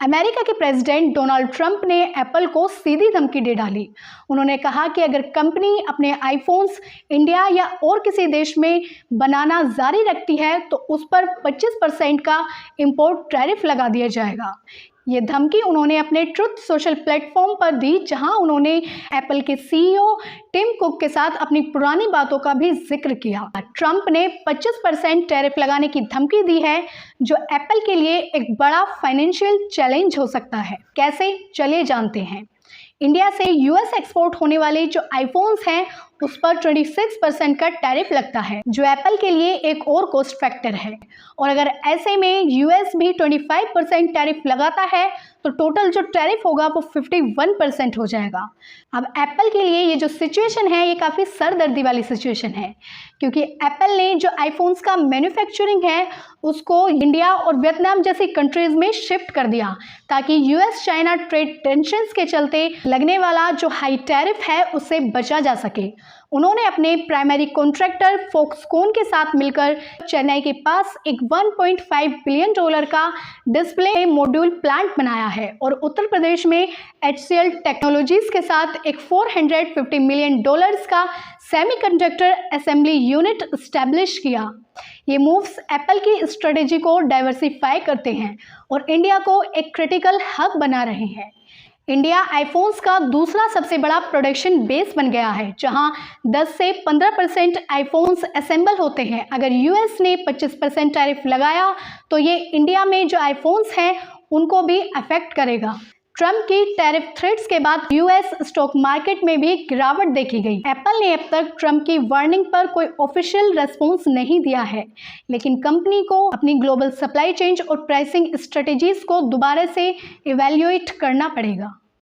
America के president Donald Trump ने Apple को सीधी धमकी दे डाली। उन्होंने कहा कि अगर कंपनी अपने आईफोन्स इंडिया या और किसी देश में बनाना जारी रखती है तो उस पर 25% का इंपोर्ट टैरिफ लगा दिया जाएगा। ये धमकी उन्होंने अपने ट्रुथ सोशल प्लेटफॉर्म पर दी, जहां उन्होंने एप्पल के सीईओ टिम कुक के साथ अपनी पुरानी बातों का भी जिक्र किया। ट्रंप ने 25% टैरिफ लगाने की धमकी दी है, जो एप्पल के लिए एक बड़ा फाइनेंशियल चैलेंज हो सकता है। कैसे, चलिए जानते हैं। इंडिया से यूएस एक्सपोर्ट होने वाले जो आईफोन्स हैं उस पर 26% का टैरिफ लगता है, जो एप्पल के लिए एक और कॉस्ट फैक्टर है। और अगर ऐसे में यूएस भी 25% टैरिफ लगाता है तो टोटल जो टैरिफ होगा वो 51% हो जाएगा। अब एप्पल के लिए ये जो सिचुएशन है ये काफ़ी सरदर्दी वाली सिचुएशन है, क्योंकि एप्पल ने जो आईफोन्स का मैन्युफैक्चरिंग है उसको इंडिया और वियतनाम जैसी कंट्रीज़ में शिफ्ट कर दिया, ताकि यूएस चाइना ट्रेड टेंशंस के चलते लगने वाला जो हाई टैरिफ है उससे बचा जा सके। उन्होंने अपने प्राइमरी कॉन्ट्रैक्टर फॉक्सकॉन के साथ मिलकर चेन्नई के पास एक $1.5 बिलियन का डिस्प्ले मॉड्यूल प्लांट बनाया है और उत्तर प्रदेश में HCL टेक्नोलॉजीज के साथ एक $450 मिलियन का सेमीकंडक्टर असेंबली यूनिट एस्टैब्लिश किया। ये मूव्स एप्पल की स्ट्रेटेजी को डाइवर्सिफाई करते हैं और इंडिया को एक क्रिटिकल हब बना रहे हैं। इंडिया आईफोन्स का दूसरा सबसे बड़ा प्रोडक्शन बेस बन गया है, जहां 10 से 15% आईफोन्स असेंबल होते हैं। अगर यूएस ने 25% टैरिफ लगाया तो ये इंडिया में जो आईफोन्स हैं उनको भी अफेक्ट करेगा। ट्रंप की टैरिफ थ्रेट्स के बाद यूएस स्टॉक मार्केट में भी गिरावट देखी गई। एप्पल ने अब तक ट्रंप की वार्निंग पर कोई ऑफिशियल रेस्पॉन्स नहीं दिया है, लेकिन कंपनी को अपनी ग्लोबल सप्लाई चेन और प्राइसिंग स्ट्रेटेजीज को दोबारा से इवैल्यूएट करना पड़ेगा।